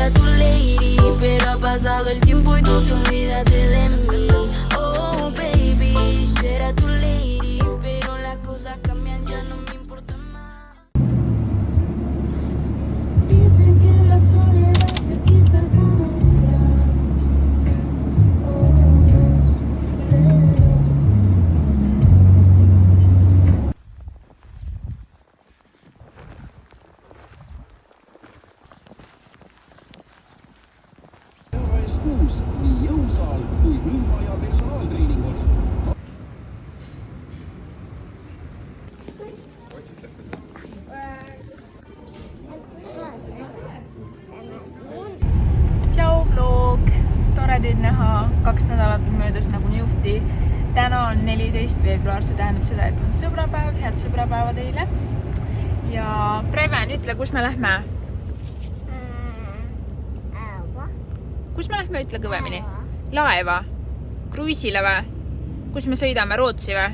era tu lady, pero ha pasado el tiempo y tú te olvidaste de mí. Oh baby, yo era tu lady, pero las cosas cambian, ya no me importa más. Dicen que la soledad se quita con otra. Nii jõusaal kui rühma ja personaaltreeningud. Tšau vlog, tore teid näha, 2 nädalat on möödas nagu niuhti. Täna on 14. veebruar, see tähendab seda, et on sõbrapäev, head sõbrapäeva teile. Ja Preven, ütle, kus me lähme? Kus me lähme, ütle kõvemini? Laeva? Kruiisile või? Kus me sõidame? Rootsi või?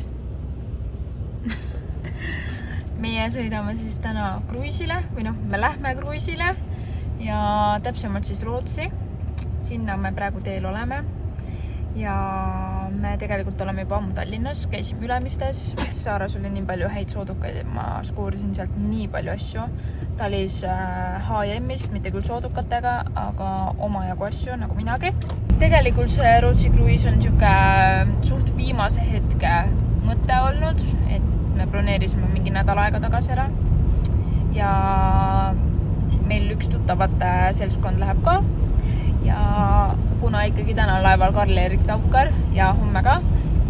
Meie sõidame siis täna kruiisile või noh, me lähme kruiisile ja täpsemalt siis Rootsi. Sinna me praegu teel oleme ja me tegelikult oleme juba ammu Tallinnas, käisime Ülemistes. Saaras oli nii palju häid soodukaid, et ma skoorisin sealt nii palju asju. Ta oli H&M-is, mitte küll soodukatega, aga omajagu asju, nagu minagi. Tegelikult see Rootsi kruiis on niisugune suht viimase hetke mõte olnud, et me planeerisime mingi nädal aega tagasi ära. Ja meil üks tuttavate seltskond läheb ka. Ja kuna ikkagi täna on laeval Karl-Erik Taukar ja homme ka,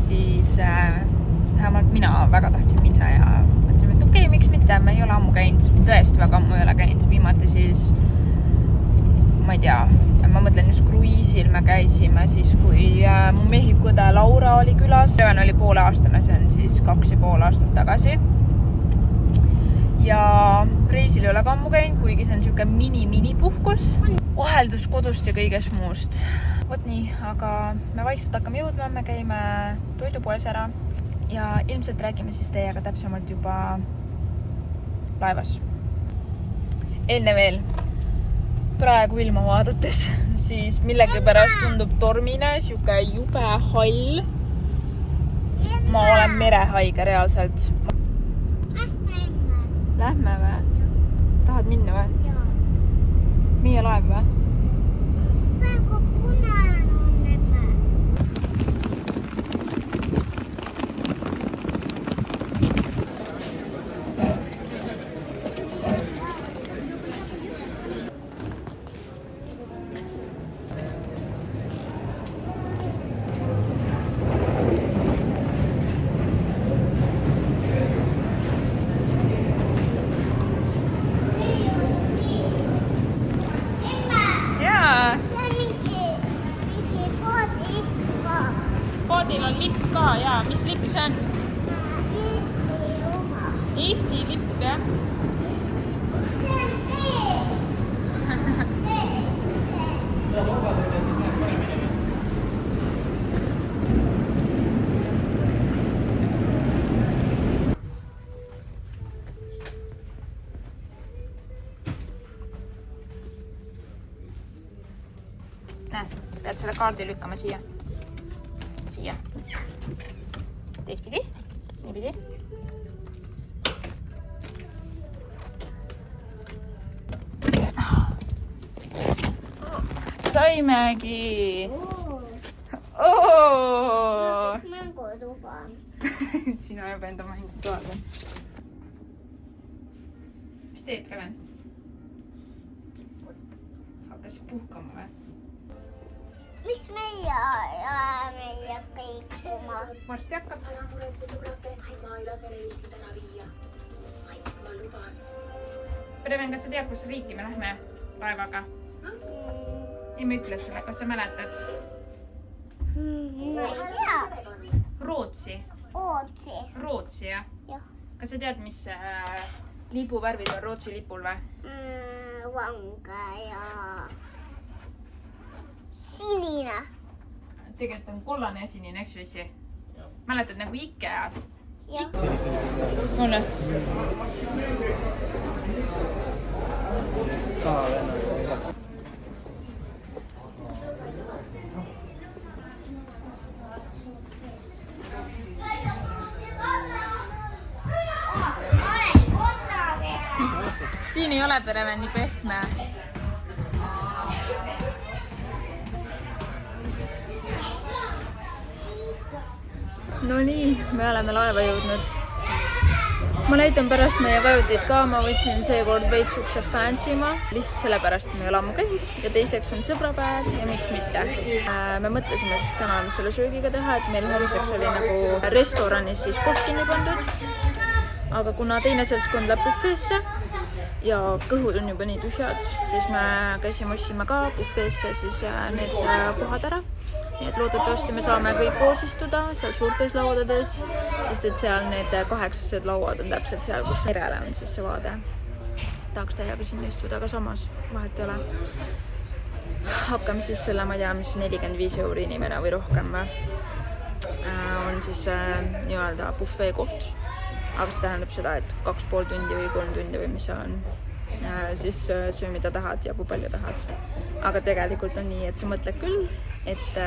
siis vähemalt mina väga tahtsin minna ja mõtlesin, et okei, miks mitte, me ei ole ammu käinud, tõesti väga ammu ei ole käinud. Viimati siis, ma ei tea, ma mõtlen just kruiisil me käisime siis, kui mu mehikõde Laura oli külas. Preven oli pooleaastane, see on siis 2,5 aastat tagasi. Ja reisil ei ole ka ammu käinud, kuigi see on niisugune mini-puhkus. Vaheldus kodust ja kõigest muust. Vot nii, aga me vaikselt hakkame jõudma, me käime toidupoes ära ja ilmselt räägime siis teiega täpsemalt juba laevas. Enne veel, praegu ilma vaadates, siis millegipärast tundub tormine, siuke jube hall. Ma olen merehaige reaalselt. Lähme või? Tahad minna või? Meie laev või? Praegu punane on näme. Poodil on lipp ka, jaa. Mis lipp see on? Eesti lipp, jah. See on tee. Näe, pead selle kaardi lükkama siia. Siia. Teistpidi. Niipidi. Saimegi. Mängutuba. Sina juba enda mängutuba. Mis teeb, Preven? Hakkas puhkama või? Miks meie kõik oma? Varsti hakkab. Ära muretse sõbrate, ma ei lase neil sind ära viia. Ma lubas. Preven, kas sa tead, kus riiki me lähme laevaga? Ei, ma ütle sulle, kas sa mäletad? No ei tea. Rootsi. Rootsi, jah? Jah. Kas sa tead, mis lipuvärvid on Rootsi lipul või? Vanga ja sinine. Tegelikult on kollane ja sinine, eks vissi? Mäletad nagu Ikea? Jah. Ole. siin ei ole pereme nii pehme. No nii, me oleme laeva jõudnud. Ma näitan pärast meie kajutit ka, ma võtsin seekord veits ukse fancy'ma. Lihtsalt sellepärast me ei ole ammu käinud ja teiseks on sõbrapäev ja miks mitte. Me mõtlesime siis täna selle söögiga teha, et meil homseks oli nagu restoranis siis koht kinni pandud. Aga kuna teine seltskond läheb bufeesse ja kõhud on juba nii tühjad, siis me käisime ossime ka bufeesse siis need kohad ära. Nii et loodetavasti me saame kõik koos istuda seal suurtes lauadades, sest et seal need 8 lauad on täpselt seal, kus merele on siis see vaade. Tahaks täiega sinna istuda, aga samas vahet ei ole. Hakkame siis selle, ma ei tea, mis 45 € inimene või rohkem on siis nii-öelda buffet koht. Aga see tähendab seda, et 2,5 tundi või 3 tundi või mis seal on. Siis söö mida tahad ja kui palju tahad. Aga tegelikult on nii, et sa mõtled küll, et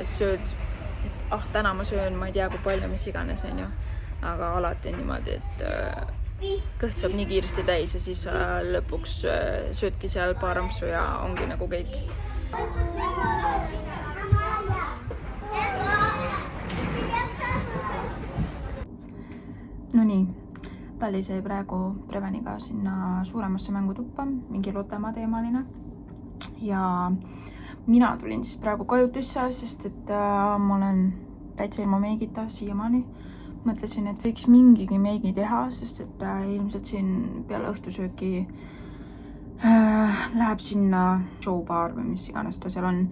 sööd, et täna ma söön, ma ei tea kui palju, mis iganes on ju. Aga alati on niimoodi, et kõht saab nii kiiresti täis ja siis lõpuks söödki seal paar ampsu ja ongi nagu kõik. No nii. Tali sai praegu Preveniga sinna suuremasse mängutuppa, mingi Lottemaa teemaline. Ja mina tulin siis praegu kajutisse, sest et ma olen täitsa ilma meigita siiamaani. Mõtlesin, et võiks mingigi meigi teha, sest et ilmselt siin peale õhtusööki läheb sinna showbaar või mis iganes ta seal on.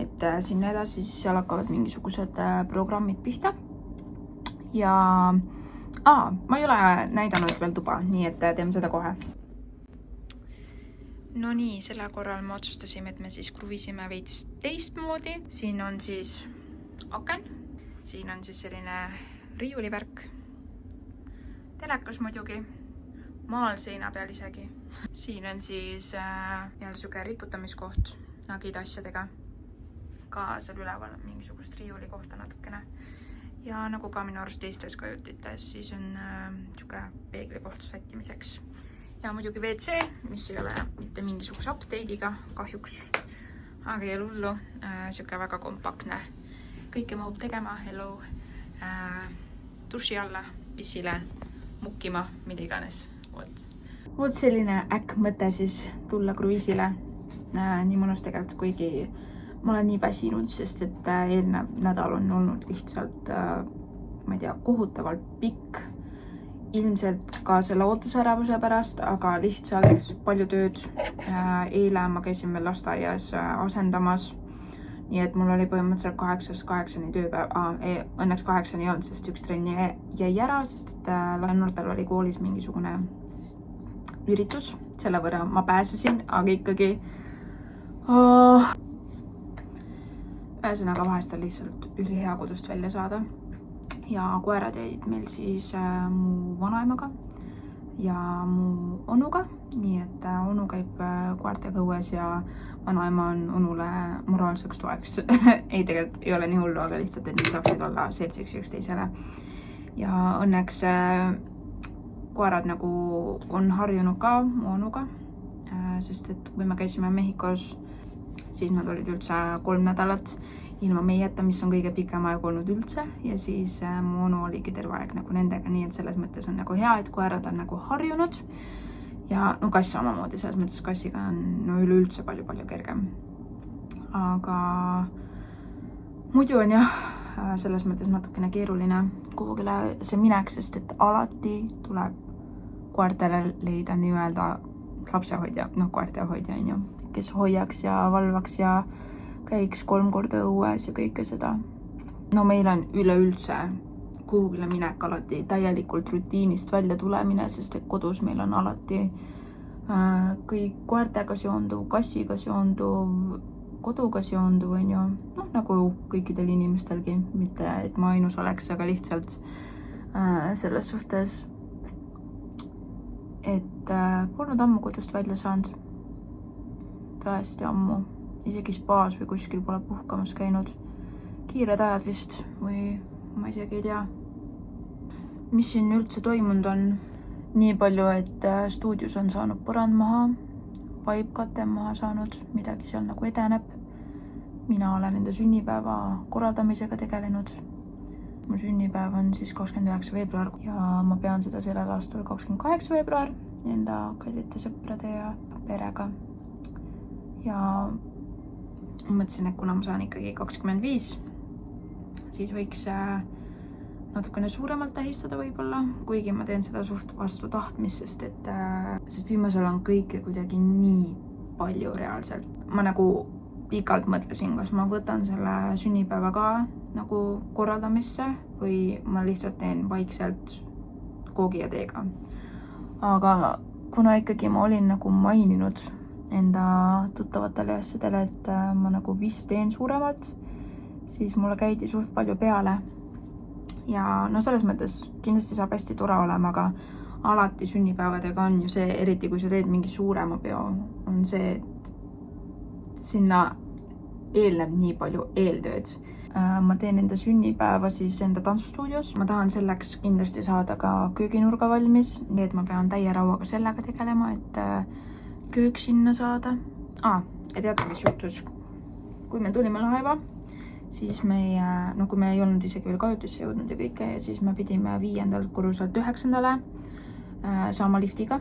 Et sinna edasi siis seal hakkavad mingisugused programmid pihta. Ja ma ei ole näidanud veel tuba, nii et teeme seda kohe. No nii, selle korral me otsustasime, et me siis kruviisime veits teistmoodi. Siin on siis aken, siin on siis selline riiulivärk, telekas muidugi, maal seina peal isegi. Siin on siis jälle riputamiskoht nagide asjadega, ka seal üleval mingisugust riiuli kohta natukene. Ja nagu ka minu arust teistes kajutites, siis on peeglikoht sättimiseks. Ja muidugi WC, mis ei ole mitte mingisuguse update'iga, kahjuks. Aga ei ole hullu, siuke väga kompaktne. Kõike mahub tegema, hello, duši alla, pissile, mukkima, mida iganes. Vot selline mõte siis tulla kruiisile. Nii mõnus tegelikult, kuigi ma olen nii väsinud, sest et eelnev nädal on olnud lihtsalt, ma ei tea, kohutavalt pikk. Ilmselt ka selle ootusärevuse pärast, aga lihtsalt palju tööd. Eile ma käisin veel lasteaias asendamas. Nii et mul oli põhimõtteliselt 8-8 tööpäev. Õnneks 8 ei olnud, sest üks trenni jäi ära, sest et noortel oli koolis mingisugune üritus. Selle võrra ma pääsesin, aga ikkagi ühesõnaga vahest on lihtsalt ülihea kodust välja saada. Ja koerad jäid meil siis mu vanaemaga ja mu onuga. Nii et onu käib koertega õues ja vanaema on onule moraalseks toeks. Ei, tegelikult ei ole nii hullu, aga lihtsalt, et need saaksid olla seltsiks üksteisele. Ja õnneks koerad nagu on harjunud ka mu onuga, sest et kui me käisime Mehhikos, siis nad olid üldse 3 nädalat ilma meieta, mis on kõige pikem aeg olnud üldse. Ja siis mu onu oligi terve aeg nagu nendega, nii et selles mõttes on nagu hea, et koerad on nagu harjunud. Ja no kass samamoodi, selles mõttes kassiga on üleüldse palju kergem. Aga muidu on jah, selles mõttes natukene keeruline kuhugile see minek, sest et alati tuleb koertele leida nii-öelda lapsehoidja, koertehoidja on ju, kes hoiaks ja valvaks ja käiks 3 korda õues ja kõike seda. No meil on üleüldse kuhugile minek alati täielikult rutiinist välja tulemine, sest et kodus meil on alati kõik koertega seonduv, kassiga seonduv, koduga seonduv on ju, nagu kõikidel inimestelgi, mitte et ma ainus oleks, aga lihtsalt selles suhtes, et polnud ammu kodust välja saanud. Tõesti ammu. Isegi spaas või kuskil pole puhkamas käinud. Kiired ajad vist või ma isegi ei tea, mis siin üldse toimunud on. nii palju, et stuudios on saanud põrand maha, vaibkate maha saanud, midagi seal nagu edeneb. Mina olen enda sünnipäeva korraldamisega tegelenud. Mu sünnipäev on siis 29. veebruar ja ma pean seda sellel aastal 28. veebruar enda kallite sõprade ja perega. Ja mõtlesin, et kuna ma saan ikkagi 25, siis võiks natukene suuremalt tähistada võib-olla, kuigi ma teen seda suht vastu tahtmist, sest viimasel on kõike kuidagi nii palju reaalselt. Ma nagu pikalt mõtlesin, kas ma võtan selle sünnipäeva ka nagu korraldamisse või ma lihtsalt teen vaikselt koogi ja teega. Aga kuna ikkagi ma olin nagu maininud enda tuttavatele asjadele, et ma nagu vist teen suuremalt, siis mulle käidi suht palju peale. Ja no selles mõttes kindlasti saab hästi tore olema, aga alati sünnipäevadega on ju see, eriti kui sa teed mingi suurema peo, on see, et sinna eelneb nii palju eeltööd. Ma teen enda sünnipäeva siis enda tantsustuudios. Ma tahan selleks kindlasti saada ka kööginurga valmis, nii et ma pean täie rauaga sellega tegelema, et köök sinna saada. Ja teate, mis juhtus? Kui me tulime laeva, siis kui me ei olnud isegi veel kajutisse jõudnud ja kõike, ja siis me pidime 5. korruselt 9. saama liftiga.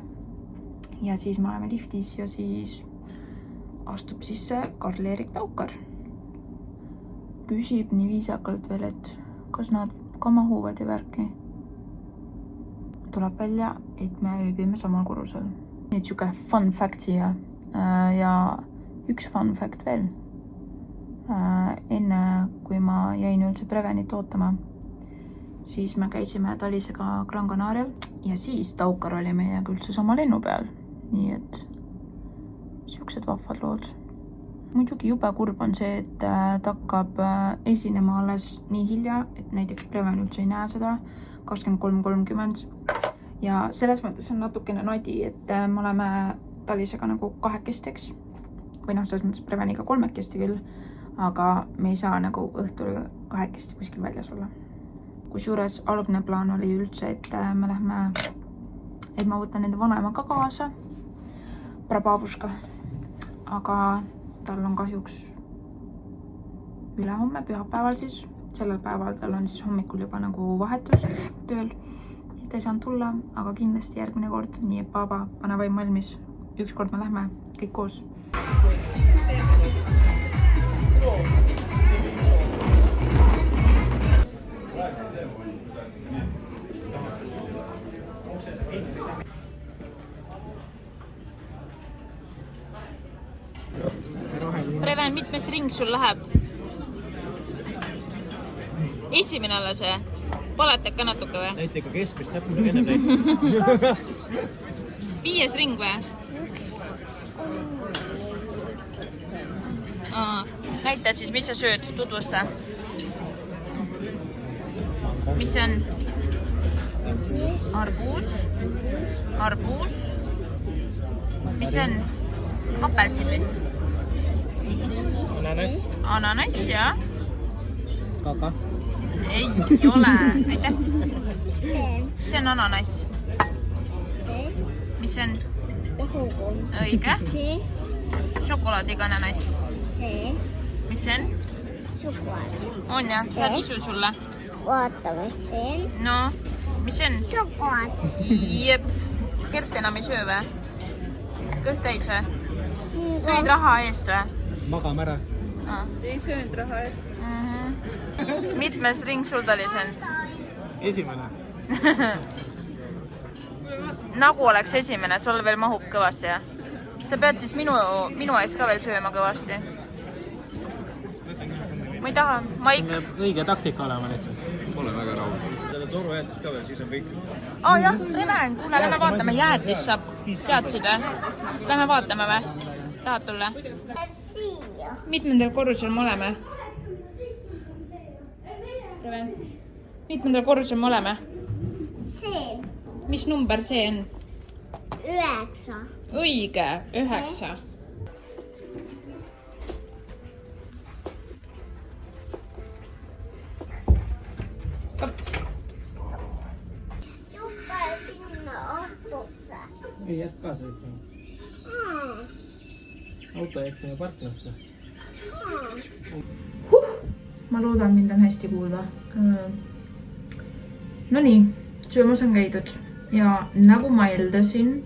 Ja siis me oleme liftis ja siis astub sisse Karl-Erik Taukar. Küsib nii viisakalt veel, et kas nad ka mahuvad ja värki. Tuleb välja, et me ööbime samal korrusel. Nüüd siuke fun fact siia. Ja üks fun fact veel. Enne kui ma jäin üldse Prevenit ootama, siis me käisime Talisega Gran Canarial ja siis Taukar oli meiega üldse sama lennu peal. Nii et siuksed vahvad lood. Muidugi jube kurb on see, et ta hakkab esinema alles nii hilja, et näiteks Preven üldse ei näe seda 23.30. Ja selles mõttes on natukene nadi, et me oleme Talisega nagu kahekesteks. Või selles mõttes Preveniga 3 küll, aga me ei saa nagu õhtul 2 kuskil väljas olla. Kusjuures algne plaan oli üldse, et me lähme, et ma võtan nende vanaema ka kaasa, prababuška, aga tal on kahjuks ülehomme, pühapäeval siis. Sellel päeval tal on siis hommikul juba nagu vahetus tööl, et ei saanud tulla, aga kindlasti järgmine kord, nii et baba, pane vaim valmis. Ükskord me lähme kõik koos. Preven, mitmes ring sul läheb? Esimene alles või? Paletad ka natuke või? Näite ikka keskmist näpusega ennem näite. 5. ring või? Näita siis, mis sa sööd? Tutvusta. Mis see on? Arbuus. Arbuus. Mis see on? Apelsin vist? Ananas. Ananas, jah. Kaka. Ei ole. Aitäh. See on ananas. Mis see on? Õige. Šokolaadiga ananas. Mis see on? On jah, head isu sulle. Vaata, mis see on. No, mis see on? Šokolaad. Jep. Kert enam ei söö või? Kõht täis või? Sõid raha eest või? Magame ära. Ei söönud raha eest. Mitmes ring sul talis on? Esimene. Nagu oleks esimene, sul veel mahub kõvasti, jah? Sa pead siis minu ees ka veel sööma kõvasti. Ma ei taha, ma ikka. Õige taktika olema lihtsalt. Olen väga rahul. Selle toru jäätis ka veel, siis on kõik. Jah, Reven, kuule, lähme vaatame, jäätis saab. Teadsid või? Lähme vaatame või? Tahad tulla? Mitmendal korrusel me oleme? Reven, mitmendal korrusel me oleme? See. Mis number see on? 9. Õige, 9. Stopp. Juppa sinna. ei jäänud kaasa sõitsema. Auto jäksime parklasse. Ma loodan, mind on hästi kuulda. No nii, söömas on käidud ja nagu ma eeldasin,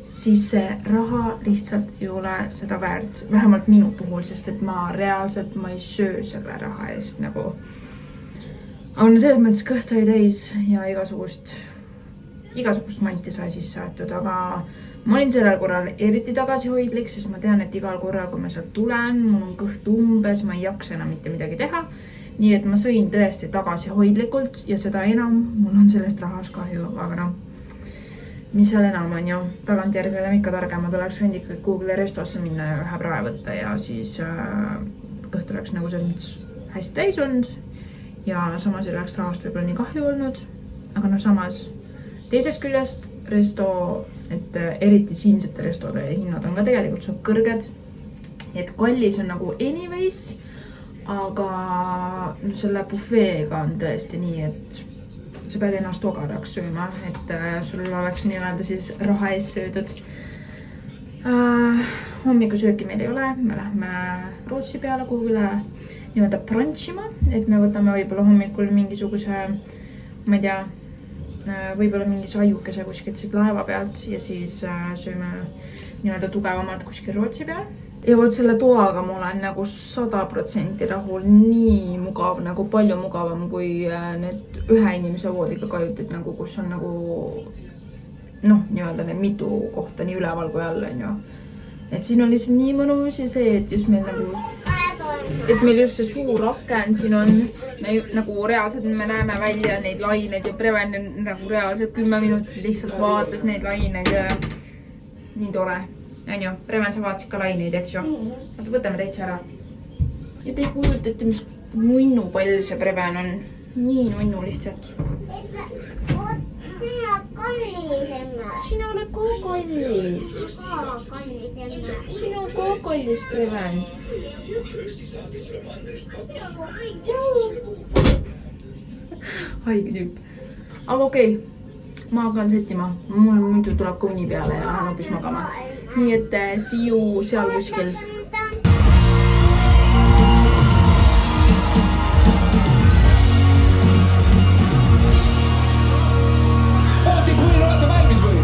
siis see raha lihtsalt ei ole seda väärt, vähemalt minu puhul, sest et ma reaalselt ei söö selle raha eest nagu. Aga no selles mõttes kõht sai täis ja igasugust manti sai sisse aetud, aga ma olin sellel korral eriti tagasihoidlik, sest ma tean, et igal korral, kui ma sealt tulen, mul on kõht umbes, ma ei jaksa enam mitte midagi teha. Nii et ma sõin tõesti tagasihoidlikult ja seda enam mul on sellest rahast kahju, aga noh. Mis seal enam on ju, tagantjärgi oleme ikka targemad, oleks võinud ikka Google'i restosse minna ja ühe prae võtta ja siis kõht oleks nagu selles mõttes hästi täis olnud ja samas ei oleks rahast võib-olla nii kahju olnud, aga no samas teisest küljest resto, et eriti siinsete restode hinnad on ka tegelikult suht kõrged, et kallis on nagu anyways, aga no selle bufeega on tõesti nii, et sa pead ennast ogadaks sööma, et sul oleks nii-öelda siis raha ees söödud. Hommikusööki meil ei ole, me lähme Rootsi peale kuhugile nii-öelda brunchima, et me võtame võib-olla hommikul mingisuguse, ma ei tea, võib-olla mingi saiukese kuskilt siit laeva pealt ja siis sööme nii-öelda tugevamalt kuskil Rootsi peal. Ja võt selle toaga ma olen nagu 100% rahul, nii mugav, nagu palju mugavam kui need ühe inimese voodiga kajutid, nagu, kus on nagu noh, nii-öelda need mitu kohta nii üleval kui all on ju. Et siin on lihtsalt nii mõnus ja see, et just meil nagu, et meil just see suur aken siin on, nagu reaalselt me näeme välja neid laineid ja Preven nagu reaalselt 10 minutit lihtsalt vaatas neid laineid ja nii tore. On ju, Preven, sa vaatasid ka laineid, eks ju? Võtame täitsa ära. Ja te ei kujutate, mis nunnu pall see Preven on. Nii nunnu lihtsalt. Sina kallisema. Sina oled ka kallis. Sina ka kallis, Preven. Haige tüüp. Aga okei, ma hakkan settima. Mul muidu tuleb ka uni peale ja lähen hoopis magama. Nii et see you seal kuskil. Ooti, kui olete valmis või?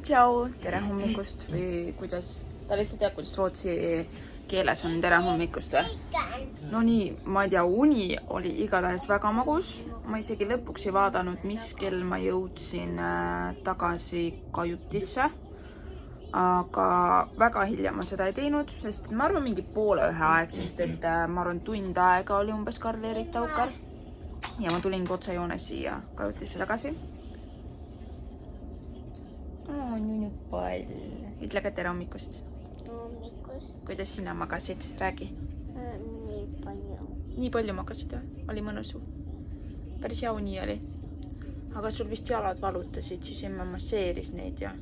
Tšau, tere hommikust või kuidas, ta lihtsalt teab, kuidas rootsi keeles on tere hommikust või? No nii, ma ei tea, uni oli igatahes väga magus. Ma isegi lõpuks ei vaadanud, mis kell ma jõudsin tagasi kajutisse. Aga väga hilja ma seda ei teinud, sest ma arvan mingi poole ühe aeg, sest et ma arvan tund aega oli umbes Karl-Erik Taukar. Ja ma tulin otsejoones siia kajutisse tagasi. Nunu pall. Ütle ka tere hommikust. Hommikust. Kuidas sina magasid? Räägi. Nii palju. Nii palju magasid või? Oli mõnusu? Päris hea uni oli. Aga sul vist jalad valutasid, siis emme masseeris neid ja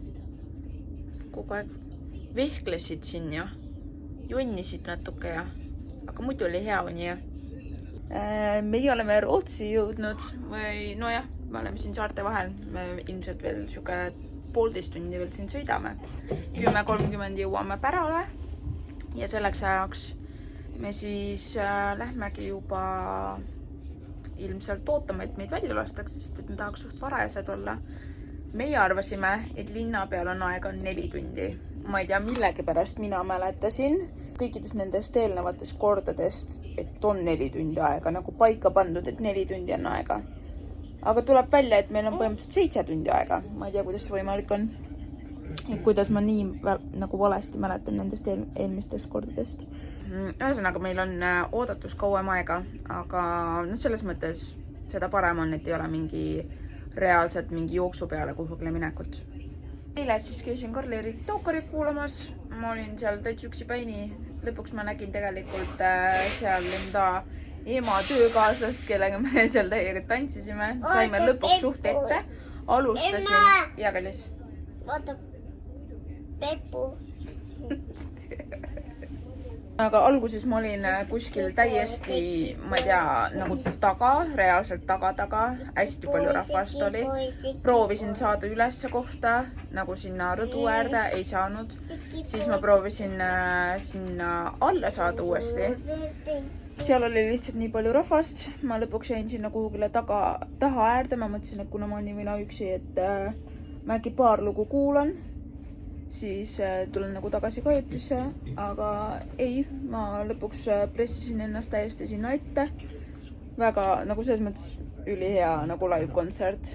kogu aeg vehklesid siin ja jonnisid natuke ja aga muidu oli hea uni ja meie oleme Rootsi jõudnud või nojah, me oleme siin saarte vahel, me ilmselt veel siuke 1,5 tundi veel siin sõidame. 10:30 jõuame Pärale ja selleks ajaks me siis lähmegi juba ilmselt ootama, et meid välja lastakse, sest et me tahaks suht varajased olla. Meie arvasime, et linna peal on aega 4 tundi. Ma ei tea, millegipärast mina mäletasin kõikidest nendest eelnevatest kordadest, et on 4 tundi aega, nagu paika pandud, et 4 tundi on aega. Aga tuleb välja, et meil on põhimõtteliselt 7 tundi aega. Ma ei tea, kuidas see võimalik on. Ja kuidas ma nii nagu valesti mäletan nendest eelmistest kordadest. Ühesõnaga, meil on oodatus kauem aega, aga selles mõttes seda parem on, et ei ole reaalselt mingi jooksu peale kuhugile minekut. Eile siis käisin Karl-Erik Tookarit kuulamas. Ma olin seal täitsa üksipäini. Lõpuks ma nägin tegelikult seal enda ema töökaaslast, kellega me seal täiega tantsisime. Saime lõpuks suht ette. Alustasin. Ja, kallis. Vaata, Peppu. Aga alguses ma olin kuskil täiesti, ma ei tea, nagu taga, reaalselt taga. Hästi palju rahvast oli. Proovisin saada ülesse kohta, nagu sinna rõdu äärde, ei saanud. Siis ma proovisin sinna alla saada uuesti. Seal oli lihtsalt nii palju rahvast. Ma lõpuks jäin sinna kuhugile taha äärde. Ma mõtlesin, et kuna ma olin mina üksi, et ma äkki paar lugu kuulan, siis tulen nagu tagasi kajutisse, aga ei, ma lõpuks pressisin ennast täiesti sinna ette. Väga nagu selles mõttes ülihea nagu live-kontsert.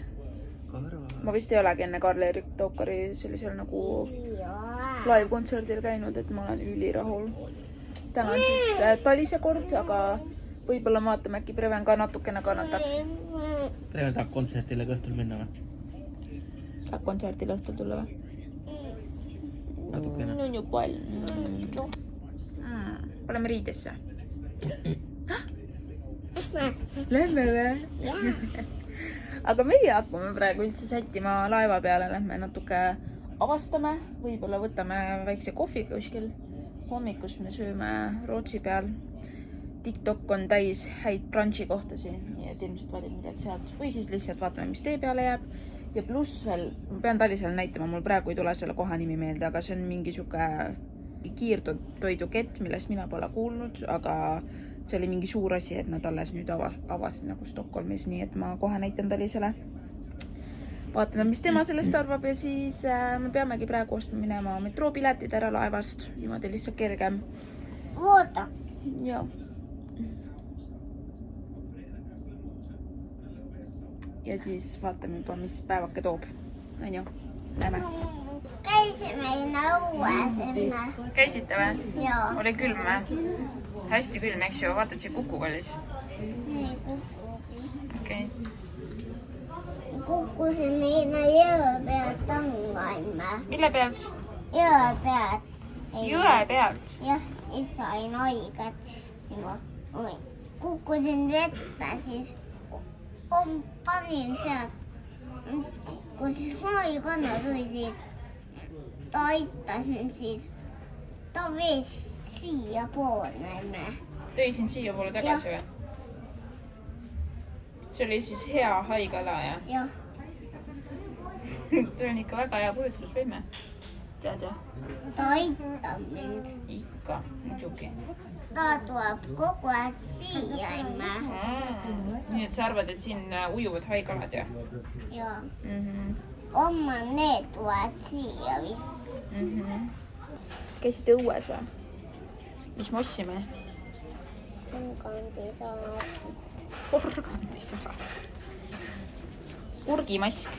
Ma vist ei olegi enne Karl-Erik Tookari sellisel nagu live-kontserdil käinud, et ma olen ülirahul. Täna on siis Talise kord, aga võib-olla vaatame, äkki Preven ka natukene kannatab. Preven tahab kontsertile õhtul minna või? Tahab kontsertile õhtul tulla või? Natukene. On ju palju. Oleme riidesse. Lähme või? Aga meie hakkame praegu üldse sättima laeva peale. Lähme natuke avastame. Võib-olla võtame väikse kohvi kuskil. Hommikus me sööme Rootsi peal. TikTok on täis häid brunchi kohtasid, nii et ilmselt valib midagi sealt. Või siis lihtsalt vaatame, mis tee peale jääb. Ja pluss veel, ma pean Talisele näitama, mul praegu ei tule selle koha nimi meelde, aga see on mingi siuke kiirtoidukett, millest mina pole kuulnud, aga see oli mingi suur asi, et nad alles nüüd avasid nagu Stockholmis, nii et ma kohe näitan Talisele. Vaatame, mis tema sellest arvab ja siis me peamegi praegu ostma minema metroopiletid ära laevast, niimoodi lihtsalt kergem. Oota. Joo. Ja siis vaatame juba, mis päevake toob. On ju? Lähme. Käisime õues enne. Käisite või? Joo. Oli külm või? Hästi külm, eks ju? Vaatad siia kuku kallis? Nii, kukkusin. Okei. Kukkusin niina jõe pealt tangaime. Mille pealt? Jõe pealt. Jõe pealt? Jah, siis sain haiget. Kukkusin vette, siis panin sealt, kui siis haikanna tuli, siis ta aitas mind siis, ta vees siia poole. Tõi sind siia poole tagasi või? See oli siis hea haigala ja? Jah. See on ikka väga hea kujutlusvõime. Tead ja? Ta aitab mind. Ikka, muidugi. Ta tuleb kogu aeg siia emme. Nii et sa arvad, et siin ujuvad haigalad ja? Joo. Oma need tulevad siia vist. Käisite õues või? Mis me ossime? Porgandisaatit. Kurgimask.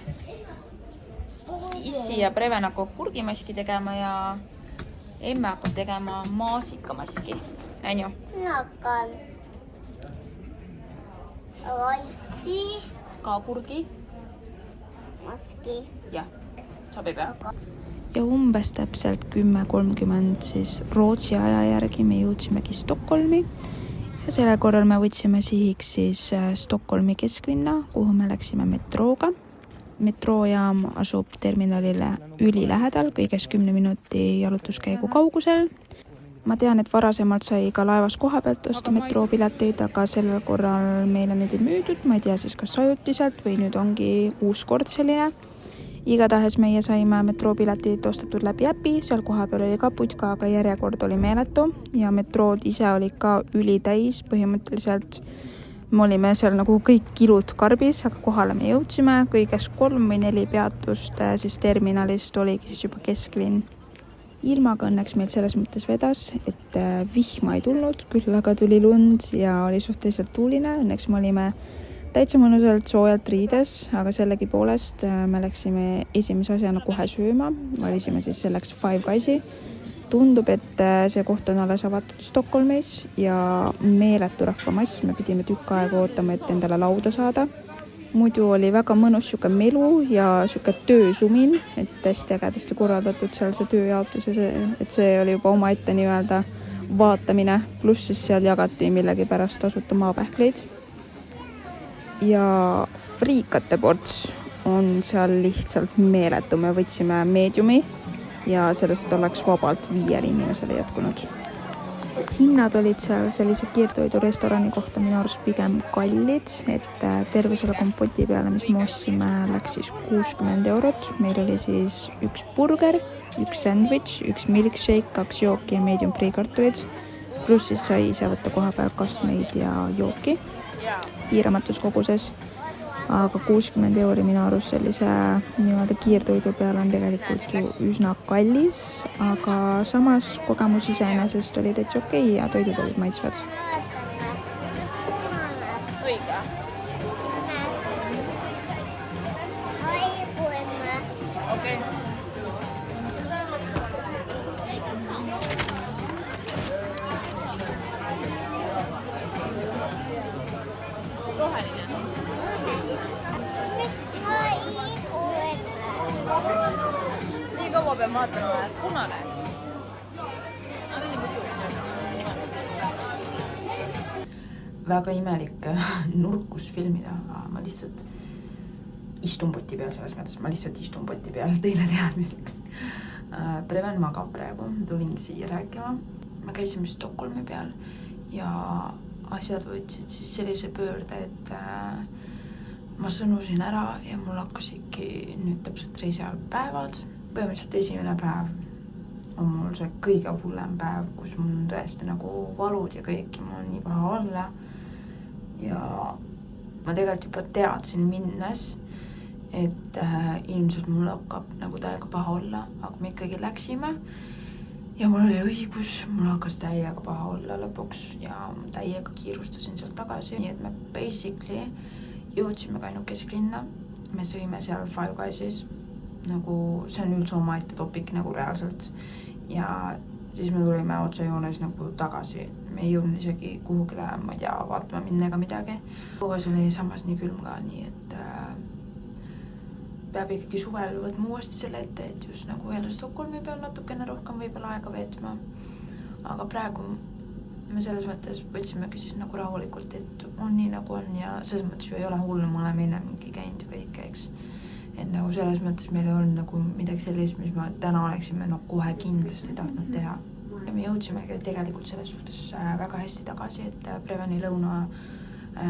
Issi ja Preven hakkab kurgimaski tegema ja emme hakkab tegema maasikamaski. On ju? Minä hakkaan raissi, Ka kurgi. maski. Jah, sobib jah. Ja umbes täpselt 10:30 siis Rootsi aja järgi me jõudsimegi Stockholmi. Ja selle korral me võtsime sihiks siis Stockholmi kesklinna, kuhu me läksime metrooga. Metroojaam asub terminalile ülilähedal, kõigest 10 minuti jalutuskäigu kaugusel. Ma tean, et varasemalt sai ka laevas koha pealt osta metroopileteid, aga sellel korral meile neid ei müüdud. Ma ei tea siis, kas ajutiselt või nüüd ongi uus kord selline. igatahes meie saime metroopiletid ostetud läbi äpi, seal kohapeal oli ka putka, aga järjekord oli meeletu ja metrood ise olid ka ülitäis, põhimõtteliselt me olime seal nagu kõik kilud karbis, aga kohale me jõudsime, kõigest 3 või 4 peatust siis terminalist oligi siis juba kesklinn. Ilmaga õnneks meil selles mõttes vedas, et vihma ei tulnud, küll aga tuli lund ja oli suhteliselt tuuline, õnneks me olime täitsa mõnusalt soojalt riides, aga sellegipoolest me läksime esimese asjana kohe sööma, valisime siis selleks Five Guys'i. Tundub, et see koht on alles avatud Stockholmis ja meeletu rahvamass, me pidime tükk aega ootama, et endale lauda saada. Muidu oli väga mõnus siuke melu ja siuke töösumin, et hästi ägedasti korraldatud seal see tööjaotus ja et see oli juba omaette nii-öelda vaatamine, pluss siis seal jagati millegipärast tasuta maapähkleid. Ja friikate ports on seal lihtsalt meeletu, me võtsime mediumi ja sellest oleks vabalt 5 inimesele jätkunud. Hinnad olid seal sellise kiirtoidurestorani kohta minu arust pigem kallid, et terve selle kompoti peale, mis me ostsime, läks siis 60 €. Meil oli siis 1 burger, 1 sandwich, 1 milkshake, 2 jooki ja medium friikartulid. Pluss siis sai ise võtta koha peal kastmeid ja jooki piiramatus koguses. Aga 60 € minu arust sellise nii-öelda kiirtoidu peale on tegelikult ju üsna kallis, aga samas kogemus iseenesest oli täitsa okei ja toidud olid maitsvad. Nii kaua pean vaatama, et punane. Väga imelik nurkus filmida, aga ma lihtsalt istun poti peal selles mõttes, ma lihtsalt istun poti peal teile teadmiseks. Preven magab praegu, tulingi siia rääkima. Me käisime Stockholmi peal ja asjad võtsid siis sellise pöörde, et ma sõnusin ära ja mul hakkasidki nüüd täpselt reisi ajal päevad. Põhimõtteliselt esimene päev on mul see kõige hullem päev, kus mul on tõesti nagu valud ja kõik ja mul on nii paha olla. Ja ma tegelikult juba teadsin minnes, et ilmselt mul hakkab nagu täiega paha olla, aga me ikkagi läksime ja mul oli õigus, mul hakkas täiega paha olla lõpuks ja täiega kiirustasin sealt tagasi. Nii et me basically jõudsime ka ainult kesklinna, me sõime seal Five Guys'is, nagu see on üldse omaette topik nagu reaalselt ja siis me tulime otsejoones nagu tagasi, me ei jõudnud isegi kuhugile, ma ei tea, vaatama minna ega midagi. Õues oli samas nii külm ka, nii et peab ikkagi suvel võtma uuesti selle ette, et just nagu jälle Stockholmi peal natukene rohkem võib-olla aega veetma, aga praegu me selles mõttes võtsimegi siis nagu rahulikult, et on nii nagu on ja selles mõttes ju ei ole hull, ma olen enne mingi käinud ja kõike, eks. Et nagu selles mõttes meil ei olnud nagu midagi sellist, mis me täna oleksime no kohe kindlasti tahtnud teha. Ja me jõudsimegi tegelikult selles suhtes väga hästi tagasi, et Preveni lõuna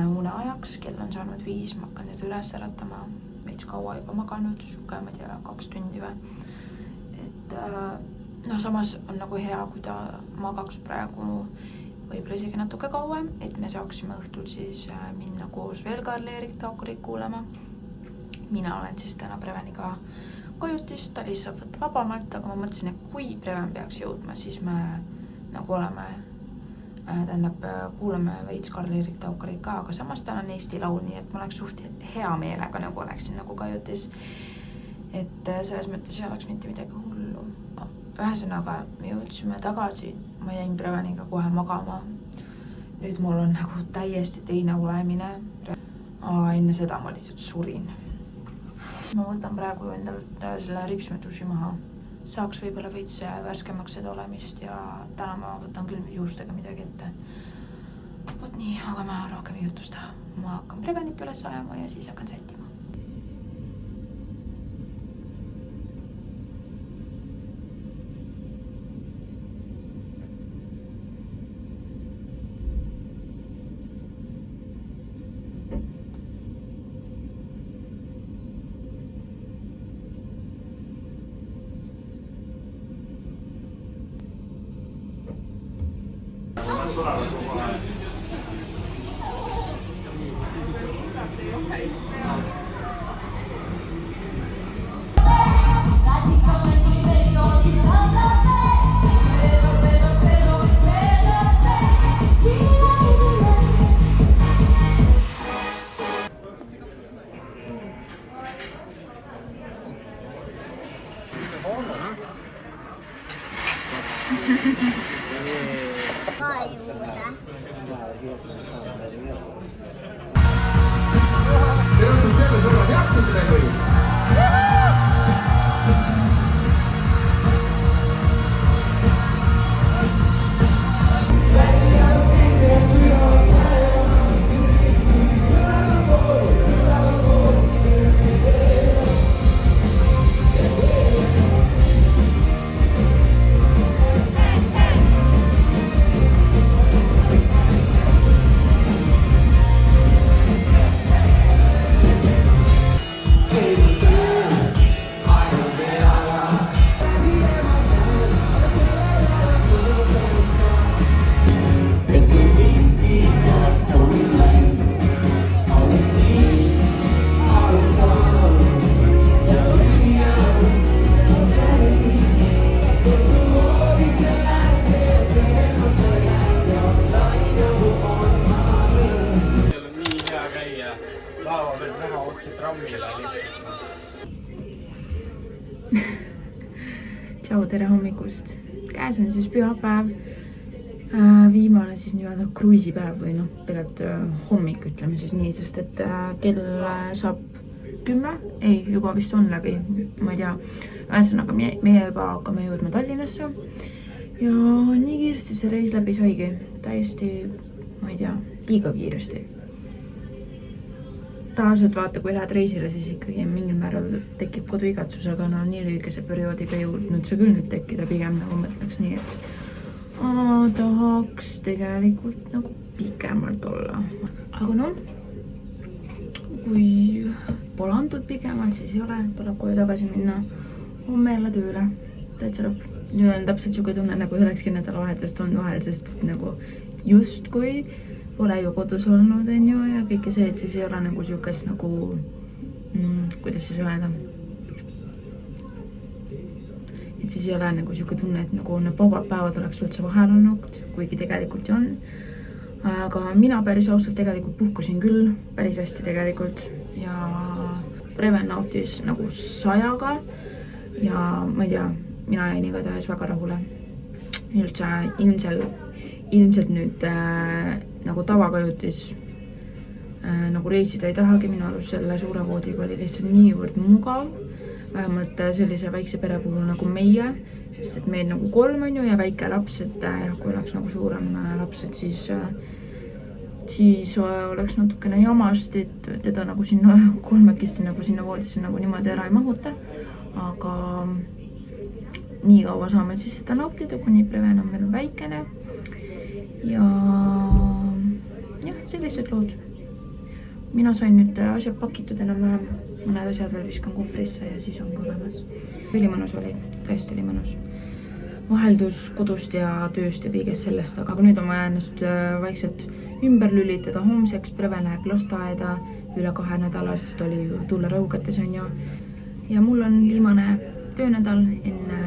une ajaks, kell on saanud 5, ma hakkan nüüd üles äratama, veits kaua juba maganud, suke, ma ei tea, 2 tundi või. Et no samas on nagu hea, kui ta magaks praegu võib-olla isegi natuke kauem, et me saaksime õhtul siis minna koos veel Karl-Erik Taukurit kuulama. Mina olen siis täna Preveniga kojutis, ta lihtsalt võtta vabamalt, aga ma mõtlesin, et kui Preven peaks jõudma, siis me nagu oleme, tähendab, kuulame veits Karl-Erik Taukurit ka, aga samas tal on Eesti laul, nii et ma oleks suht hea meelega nagu oleksin nagu kojutis. Et selles mõttes ei oleks mitte midagi hullu. Ühesõnaga, me jõudsime tagasi, ma jäin Preveniga kohe magama. Nüüd mul on nagu täiesti teine olemine, aga enne seda ma lihtsalt surin. Ma võtan praegu endalt selle ripsmeduši maha. Saaks võib-olla veits värskemaks seda olemist ja täna ma võtan küll juustega midagi ette. Vot nii, aga ma rohkem ei jutusta. Ma hakkan Prevenit üles ajama ja siis hakkan sättima. Tšau, tere hommikust. Käes on siis pühapäev. Viimane siis nii-öelda kruiisipäev või noh, tegelikult hommik ütleme siis nii, sest et kell saab 10, ei, juba vist on läbi, ma ei tea. Ühesõnaga, meie juba hakkame jõudma Tallinnasse ja nii kiiresti see reis läbi saigi. Täiesti, ma ei tea, liiga kiiresti. Tavaliselt vaata, kui lähed reisile, siis ikkagi mingil määral tekib koduigatsus, aga no nii lühikese perioodiga jõudnud see küll nüüd tekkida, pigem nagu mõtleks nii, et tahaks tegelikult nagu pikemalt olla. Aga noh, kui pole antud pikemalt, siis ei ole, tuleb koju tagasi minna homme jälle tööle. Täitsa lõpp. Nüüd on täpselt siuke tunne, nagu ei olekski nädalavahetust olnud vahel, sest nagu justkui pole ju kodus olnud, ja kõike see, et siis ei ole nagu siukest nagu, kuidas siis öelda, et siis ei ole nagu siuke tunne, et nagu need vabad päevad oleks üldse vahel olnud, kuigi tegelikult ju on. Aga mina päris ausalt tegelikult puhkusin küll päris hästi tegelikult ja Preven nautis nagu 100-ga ja ma ei tea, mina jäin igatahes väga rahule. Üldse ilmselt nüüd nagu tavakajutis nagu reisida ei tahagi, minu arust selle suure voodiga oli lihtsalt niivõrd mugav, vähemalt sellise väikse pere puhul nagu meie, sest et meid nagu 3 on ju ja väike laps, et kui oleks nagu suurem laps, et siis oleks natukene jamast, et teda nagu sinna 3 nagu sinna voodisse nagu niimoodi ära ei mahuta, aga nii kaua saame siis seda nautida, kuni Preven on meil väikene ja jah, sellised lood. Mina sain nüüd asjad pakitud enam-vähem, mõned asjad veel viskan kohvrisse ja siis on olemas. Ülimõnus oli, tõesti oli mõnus. Vaheldus kodust ja tööst ja kõigest sellest, aga nüüd on vaja ennast vaikselt ümber lülitada homseks. Preven läheb lasteaeda üle 2 nädala, sest oli ju tulla rõugates on ju. Ja mul on viimane töönädal enne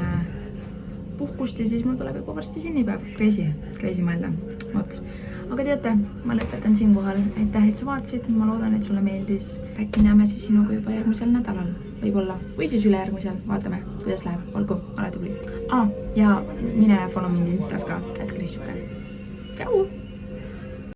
puhkust ja siis mul tuleb juba varsti sünnipäev. Crazy mõelda. Vot. Aga teate, ma lõpetan siinkohal. Aitäh, et sa vaatasid. Ma loodan, et sulle meeldis. Äkki näeme siis sinuga juba järgmisel nädalal. Võib-olla. Või siis ülejärgmisel. Vaatame, kuidas läheb. Olgu, ole tubli. Ja mine follow mind Instas ka. @Krisuke. Tšau!